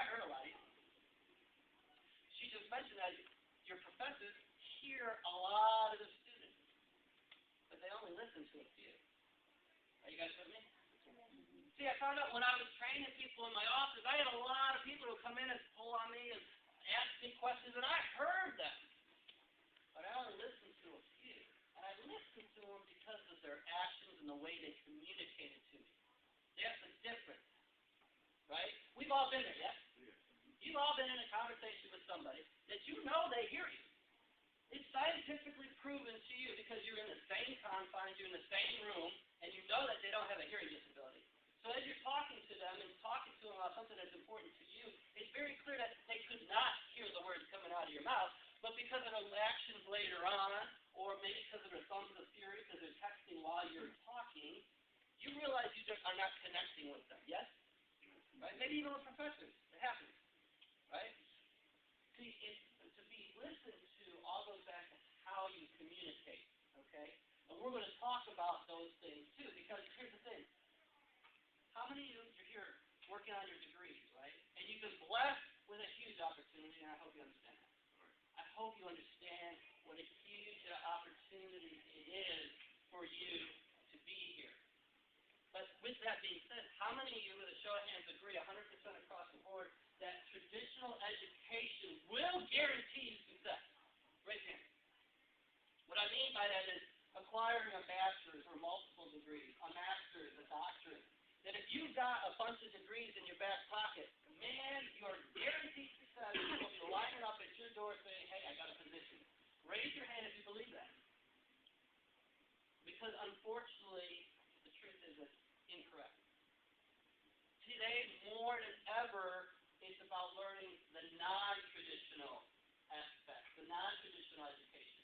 I heard a lot. She just mentioned that your professors hear a lot of the students, but they only listen to a few. Are you guys with me? See, I found out when I was training people in my office, I had a lot of people who come in and pull on me and ask me questions, and I heard them. But I only listened to a few. And I listened to them because of their actions and the way they communicated to me. That's the difference. Right? We've all been there, yes? You've all been in a conversation with somebody that you know they hear you. It's scientifically proven to you because you're in the same confines, you're in the same room, and you know that they don't have a hearing disability. So as you're talking to them and talking to them about something that's important to you, it's very clear that they could not hear the words coming out of your mouth, but because of the actions later on, or maybe because of their thumbs of fury, because they're texting while you're talking, you realize you are not connecting with them, yes? Right? Maybe even with professors. It happens. Right? See, to be listened to all goes back to how you communicate, okay? And we're going to talk about those things too, because here's the thing. How many of you are here working on your degrees, right? And you've been blessed with a huge opportunity, and I hope you understand that. I hope you understand what a huge opportunity it is for you to be here. But with that being said, how many of you, with a show of hands, agree 100% across the board that traditional education will guarantee you success? Raise your hand. What I mean by that is acquiring a bachelor's or multiple degrees, a master's, a doctorate. That if you've got a bunch of degrees in your back pocket, man, you're guaranteed success. You'll be lining up at your door saying, hey, I got a position. Raise your hand if you believe that. Because unfortunately, the truth is it's incorrect. Today, more than ever, it's about learning the non-traditional aspects, the non-traditional education.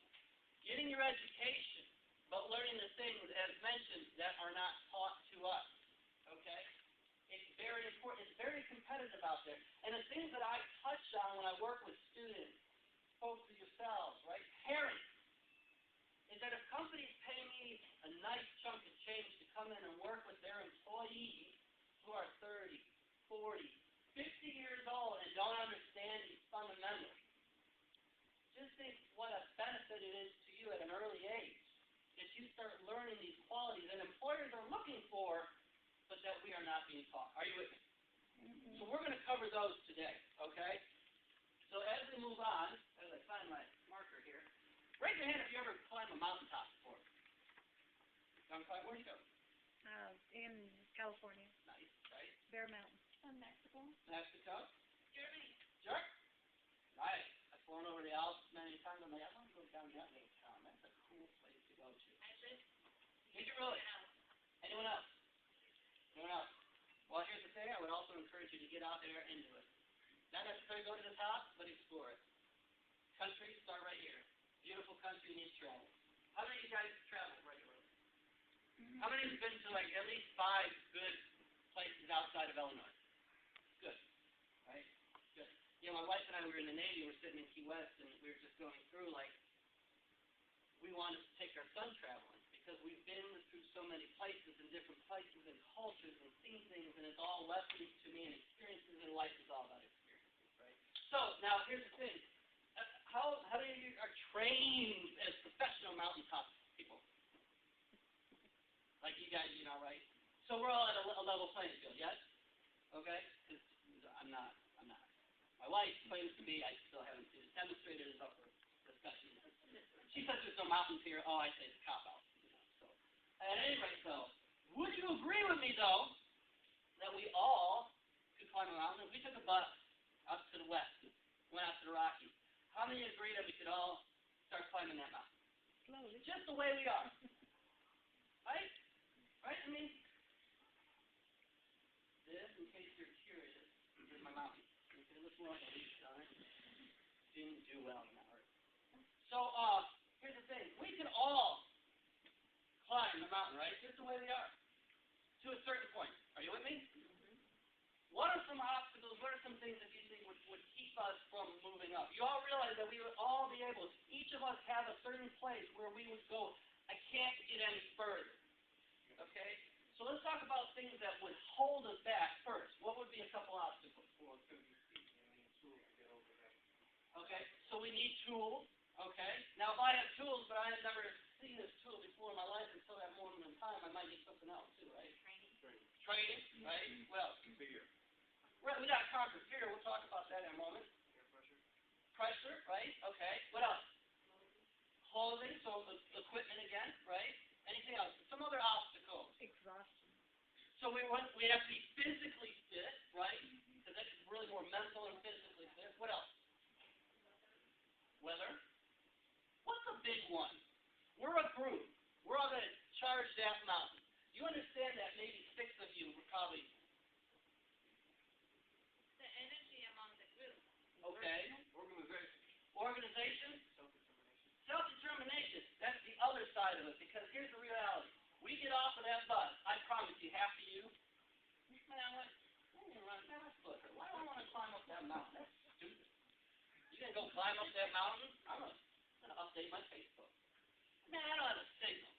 Getting your education, but learning the things, as mentioned, that are not taught to us. Okay? It's very important. It's very competitive out there. And the things that I touch on when I work with students, folks like yourselves, right? Parents, is that if companies pay me a nice chunk of change to come in and work with their employees who are 30, 40, 50 years old and don't understand these fundamentals, just think what a benefit it is to you at an early age that you start learning these qualities that employers are looking for, but that we are not being taught. Are you with me? Mm-hmm. So we're going to cover those today, okay? So as we move on, as I find my marker here, raise your hand if you ever climb a mountaintop before. Where'd you go? In California. Nice, right? Bear Mountain. Mexico. Mexico? Germany. Sure. Nice. I've flown over the Alps many times. I'm like, I want to go down that little town. That's a cool place to go to. I live. Did you really? Anyone else? Anyone else? Well, here's the thing. I would also encourage you to get out there and do it. Not necessarily go to the top, but explore it. Country, start right here. Beautiful country needs travel. How many of you guys travel regularly? How many of you have been to like at least 5 good places outside of Illinois? Good. Right? Good. You know, my wife and I, we were in the Navy, we were sitting in Key West, and we were just going through, like, we wanted to take our son traveling because we've been through so many places and different places and cultures and seen things, and it's all lessons to me and experiences, and life is all about experiences, right? So, now, here's the thing. How many of you are trained as professional mountaintop people? Like you guys, you know, right? So we're all at a level playing field, yes? Okay? Because I'm not. My wife claims to be. I still haven't seen it demonstrated. It's up for discussion. She says there's no mountains here. Oh, I say it's a cop-out. You know, so. At any rate, though, would you agree with me, though, that we all could climb a mountain? If we took a bus out to the west, went out to the Rockies, how many agree that we could all start climbing that mountain? Slowly. Just the way we are. Right? Right? I mean, this, in case you're curious, is my mountain. Okay, let's look at these on it. Didn't do well in that art. So, here's the thing. We can all climb the mountain, right? Just the way we are. To a certain point. Are you with me? What are some obstacles, what are some things that you think would keep us from moving up? You all realize that we would all be able, each of us have a certain place where we would go, I can't get any further. Okay? So let's talk about things that would hold us back first. What would be a couple obstacles for us? need tools, okay? Now, if I have tools, but I have never seen this tool before in my life until that moment in time, I might need something else too, right? Training, right? Well, fear. We got to conquer fear. We'll talk about that in a moment. Pressure, right? Okay. What else? Clothing, so the equipment again, right? Anything else? Some other obstacles. Exhaustion. So we have to be physically fit, right? Because that's really more mental and physically fit. What else? Weather. What's a big one? We're a group. We're all going to charge that mountain. You understand that maybe 6 of you were probably... The energy among the group. Okay. Organization. Self-determination. That's the other side of it, because here's the reality. We get off of that bus, I promise you, half of you, man, I didn't run fast, but why do I want to climb up that mountain? That's stupid. You gonna go climb up that mountain? I'm gonna update my Facebook. Man, I don't have a signal.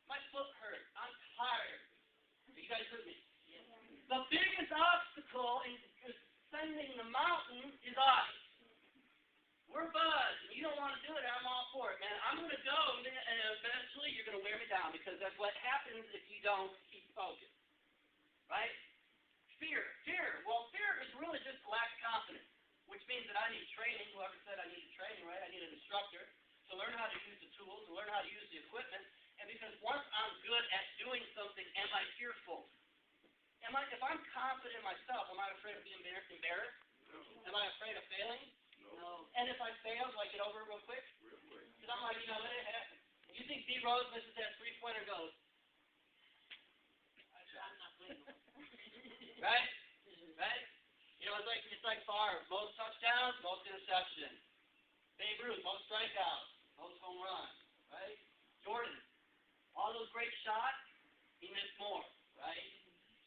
My foot hurts. I'm tired. Are you guys with me? Yeah. The biggest obstacle in ascending the mountain is us. We're buds, and you don't want to do it, I'm all for it, man. I'm going to go, and eventually you're going to wear me down, because that's what happens if you don't keep focused. Right? Fear. Well, fear is really just lack of confidence, which means that I need training. Whoever said I need training, right? I need an instructor to learn how to use the tools, to learn how to use the equipment. And because once I'm good at doing something, am I fearful? If I'm confident in myself, am I afraid of being embarrassed? No. Am I afraid of failing? No. And if I fail, do I get over it real quick? Because I'm like, let it happen. You think D. Rose misses that 3-pointer goes, I'm not legal. Right? Right? You know, it's like Favre. Most touchdowns, most interceptions. Babe Ruth, most strikeouts, most home runs. Right? Jordan, all those great shots, he missed more. Right?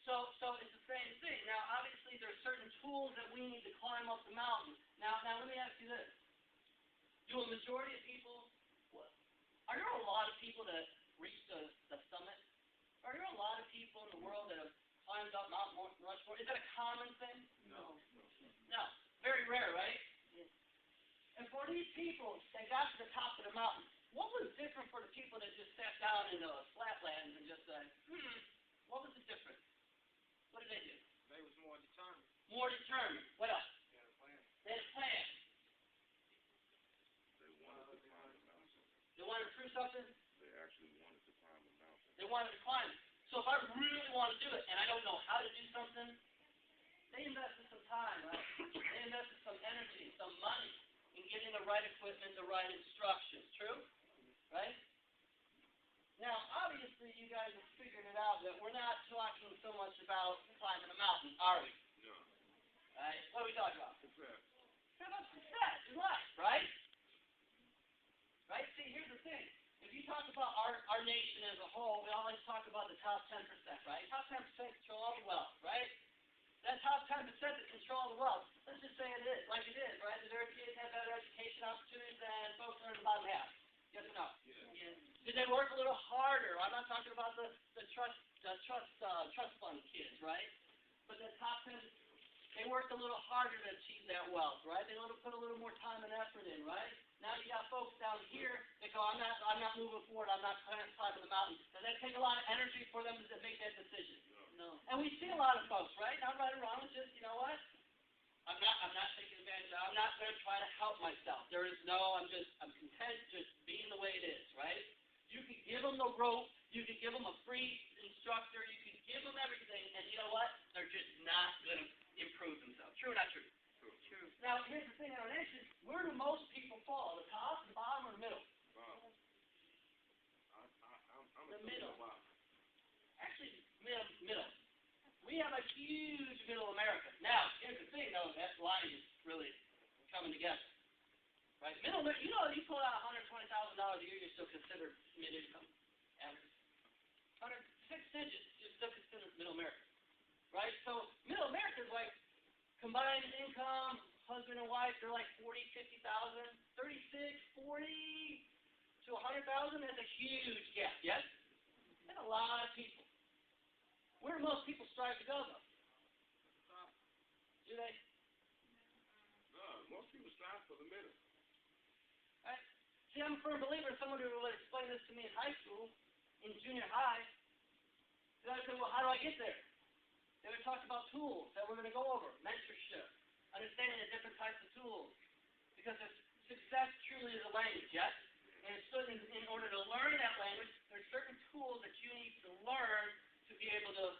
So it's the same thing. Now, obviously, there are certain tools that we need to climb up the mountain. Now let me ask you this. Do a majority of people, are there a lot of people that reach the summit? Are there a lot of people in the world that have climbed up Mount Rushmore? Is that a common thing? No. Very rare, right? Yeah. And for these people that got to the top of the mountain, what was different for the people that just sat down in the flatlands and just said, what was the difference? What did they do? They was more determined. More determined. What else? They had a plan. They wanted to climb the mountain. They wanted to prove something? They actually wanted to climb the mountain. They wanted to climb it. So if I really want to do it and I don't know how to do something, they invested some time, right? They invested some energy, some money in getting the right equipment, the right instructions. True? Right? Now, obviously, you guys have figured it out that we're not talking so much about climbing a mountain, are we? No. Right? What are we talking about? Success. It's about success in life, right? Right? See, here's the thing. If you talk about our nation as a whole, we always talk about the top 10%, right? Top 10% control all the wealth, right? That top 10% that control all the wealth, let's just say it is, like it is, right? Do their kids have better education opportunities than folks that are in the bottom half? Yes or no? Yeah. Did they work a little harder? I'm not talking about the trust fund kids, right? But the top 10, they worked a little harder to achieve that wealth, right? They put a little more time and effort in, right? Now you got folks down here that go, I'm not moving forward. I'm not climbing the mountain. Does that take a lot of energy for them to make that decision? No. And we see a lot of folks, right? Not right or wrong. It's just, you know what? I'm not taking advantage of it. I'm not going to try to help myself. I'm content just being the way it is, right? You can give them the rope. You can give them a free instructor. You can give them everything. And you know what? They're just not going to improve themselves. True or not true? True. Now, here's the thing in our nation. Where do most people fall? The top, the bottom, or the middle? Bottom. I'm the middle. Actually, middle. We have a huge middle America. Now, here's the thing, though. That line is really coming together. Right? Middle, you know, if you pull out $120,000 a year, you're still considered mid-income. Average. 6 digits, you're still considered middle America. Right? So, middle America is like combined income, husband and wife, they're like 40, 50,000, 36, 40 to 100,000. That's a huge gap. Yes? That's a lot of people. Where do most people strive to go, though? Do they? No, most people strive for the middle. I'm a firm believer in someone who would explain this to me in high school, in junior high. So I said, well, how do I get there? They would talk about tools that we're going to go over, mentorship, understanding the different types of tools. Because success truly is a language, yes? And it's in order to learn that language, there's certain tools that you need to learn to be able to